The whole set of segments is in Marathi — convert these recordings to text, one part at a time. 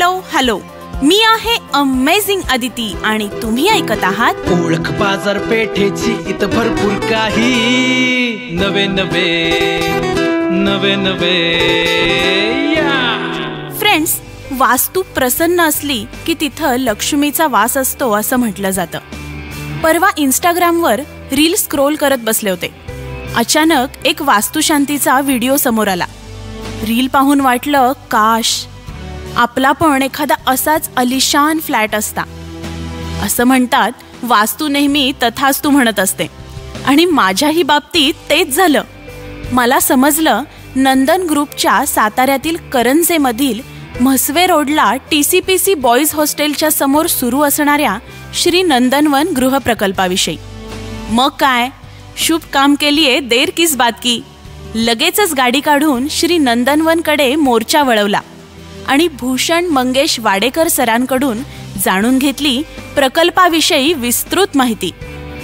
हॅलो हॅलो, मी आहे अमेझिंग अदिती आणि तुम्ही ऐकत आहात ओळख बाजारपेठेची इथं भरपूर काही नवे नवे फ्रेंड्स. वास्तू प्रसन्न असली की तिथं लक्ष्मीचा वास असतो असं म्हटलं जातं. परवा इंस्टाग्रामवर रील स्क्रोल करत बसले होते. अचानक एक वास्तुशांतीचा व्हिडिओ समोर आला. रील पाहून वाटलं काश आपला पण एखादा असाच अलिशान फ्लॅट असता. असं म्हणतात वास्तू नेहमी तथास्तू म्हणत असते आणि माझ्याही बाबतीत तेच झालं. मला समजलं नंदन ग्रुपच्या साताऱ्यातील करंजेमधील म्हसवे रोडला TCPC बॉईज हॉस्टेलच्या समोर सुरू असणाऱ्या श्री नंदनवन गृहप्रकल्पाविषयी. मग काय, शुभ काम के लिए देर किस बात की. लगेचच गाडी काढून श्री नंदनवनकडे मोर्चा वळवला आणि भूषण मंगेश वाडेकर सरांकडून जाणून घेतली प्रकल्पाविषयी विस्तृत माहिती.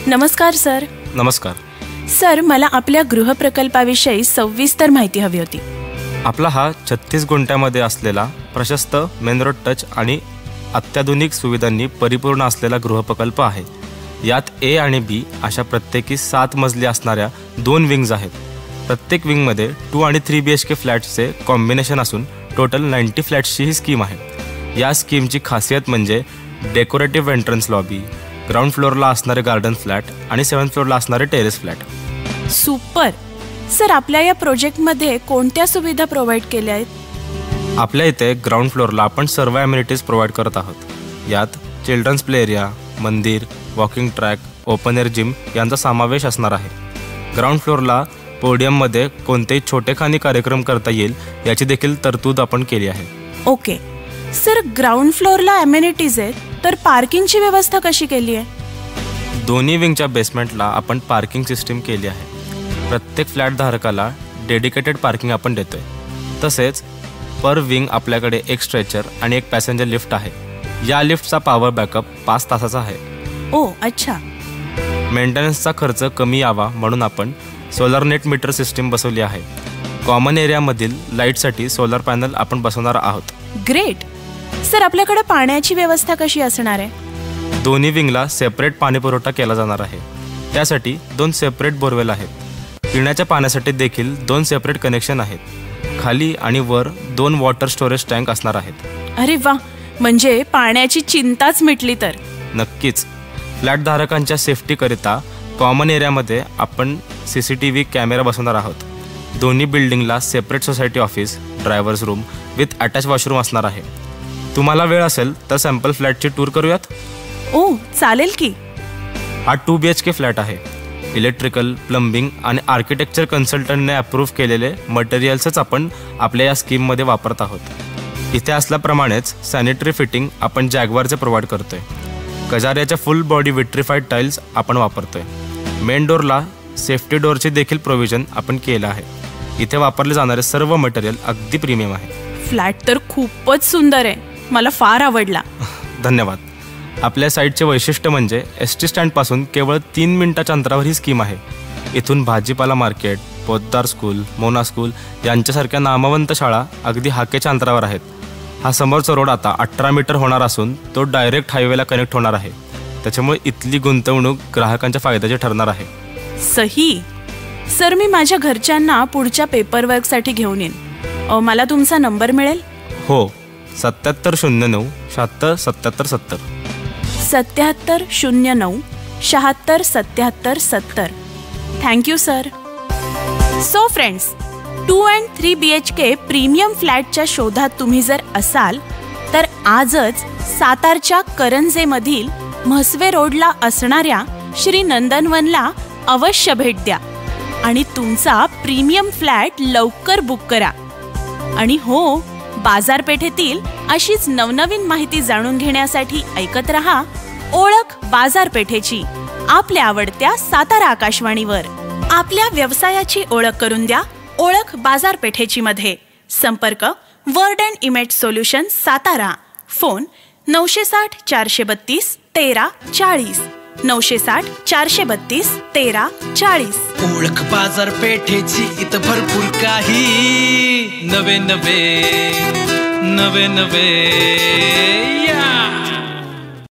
नमस्कार सर. नमस्कार सर, मला आपल्या गृहप्रकल्पाविषयी सविस्तर माहिती हवी होती. आपला हा 36 गुंठ्यामध्ये असलेला प्रशस्त मेन रोड टच आणि अत्याधुनिक सुविधांनी परिपूर्ण असलेला गृहप्रकल्प आहे. यात A आणि B अशा प्रत्येकी 7 मजली असणाऱ्या 2 विंग्ज आहेत. प्रत्येक विंगमध्ये 2 आणि 3 BHK फ्लॅट्सचे कॉम्बिनेशन असून टोटल 90 फ्लॅट्सची ही स्कीम आहे. या स्कीमची खासियत म्हणजे डेकोरेटिव्ह एंट्रन्स लॉबी, ग्राउंड फ्लोअरला असणारे गार्डन फ्लॅट आणि 7th फ्लोअरला असणारे टेरेस फ्लॅट. सुपर. सर, आपल्या या प्रोजेक्टमध्ये कोणत्या सुविधा प्रोव्हाइड केल्या आहेत? आपल्या इथे ग्राउंड फ्लोअरला आपण सर्व ॲम्युनिटीज प्रोव्हाइड करत आहोत. यात चिल्ड्रन्स प्ले एरिया, मंदिर, walking track, open air gym यांचा समावेश असणार आहे. ग्राउंड फ्लोअरला पोडियममध्ये कोणतेही छोटेखानी कार्यक्रम करता येईल याची देखील तरतूद आपण केली आहे. ओके सर, ग्राउंड फ्लोअरला ॲम्युनिटीज आहेत, तर पार्किंगची व्यवस्था कशी केली आहे? दोन्ही विंगच्या बेसमेंटला आपण पार्किंग सिस्टीम केली आहे. प्रत्येक फ्लॅट धारकाला डेडिकेटेड पार्किंग आपण देतोय. तसेच पर विंग आपल्याकडे एक स्ट्रेचर आणि एक पॅसेंजर लिफ्ट आहे. या लिफ्टचा पॉवर बॅकअप 5 तासाचा आहे. ओ अच्छा. मेंटेनन्सचा खर्च कमी यावा म्हणून आपण सोलर नेट मीटर सिस्टीम बसवली आहे. कॉमन एरियामधील लाईटसाठी सोलर पॅनल आपण बसवणार आहोत. ग्रेट. सर, आपल्याकडे पाण्याची व्यवस्था कशी असणार आहे? दोन्ही विंगला सेपरेट पाणी पुरवठा केला जाणार आहे. त्यासाठी 2 सेपरेट बोरवेल आहेत. पिण्याच्या पाण्यासाठी देखील 2 सेपरेट कनेक्शन आहेत. खाली आणि वर 2 वॉटर स्टोरेज टँक असणार आहेत. अरे वा, म्हणजे पाण्याची चिंताच मिटली तर. नक्कीच. फ्लॅट धारकांच्या सेफ्टीकरिता कॉमन एरियामध्ये आपण CCTV कॅमेरा बसवणार आहोत. दोन्ही बिल्डिंगला separate society office, drivers room with attach washroom असणार आहे. तुम्हाला वेळ असेल तर सॅम्पल फ्लॅटची टूर करूयात? ओ चालेल की. हा 2 BHK फ्लॅट आहे. इलेक्ट्रिकल, प्लंबिंग आणि आर्किटेक्चर कन्सल्टंटने अप्रूव्ह केलेले मटेरियल्सच आपण आपल्या या स्कीममध्ये वापरत आहोत. इथे असल्याप्रमाणेच सॅनिटरी फिटिंग आपण जॅगवारचे प्रोव्हाइड करतोय. कजारियाच्या फुल बॉडी विट्रिफाईड टाईल्स आपण वापरतोय. मेन डोअरला सेफ्टी डोअरचे देखील प्रोव्हिजन आपण केलं आहे. इथे वापरले जाणारे सर्व मटेरियल अगदी प्रीमियम आहे. फ्लॅट तर खूपच सुंदर आहे, मला फार आवडला. धन्यवाद. आपल्या साईटचे वैशिष्ट्य म्हणजे ST स्टँडपासून केवळ 3 मिनिटाच्या अंतरावर ही स्कीम आहे. इथून भाजीपाला market, Poddar school, Mona school यांच्यासारख्या नामवंत शाळा अगदी हाकेच्या अंतरावर आहेत. हा समोरचा रोड आता 18 मीटर होणार असून तो डायरेक्ट हायवेला कनेक्ट होणार आहे. त्याच्यामुळे इथली गुंतवणूक ग्राहकांच्या फायद्याची ठरणार आहे. सही. सर, मी माझ्या घरच्यांना पुढच्या पेपरवर्कसाठी घेऊन येईन. मला तुमचा नंबर मिळेल? हो, 7709 76 77 70. 7709 76 77 70. Thank you sir. So friends, 2 and 3 BHK premium फ्लॅटच्या शोधात तुम्ही जर असाल तर आजच सातारच्या करंजेमधील म्हसवे रोडला असणाऱ्या श्री नंदनवनला अवश्य भेट द्या आणि तुमचा प्रीमियम फ्लॅट लवकर बुक करा. आणि हो, बाजारपेठेतील अशीच नवनवीन माहिती जाणून घेण्यासाठी ऐकत रहा ओळख बाजारपेठेची, आपल्या आवडत्या सातारा आकाशवाणीवर. आपल्या व्यवसायाची ओळख करून द्या ओळख बाजारपेठेची मध्ये. संपर्क word and image solution Satara. Phone 960 432 13 40 960 432 13 40. ओळख बाजारपेठेची इथं भरपूर काही नवे नवे नवे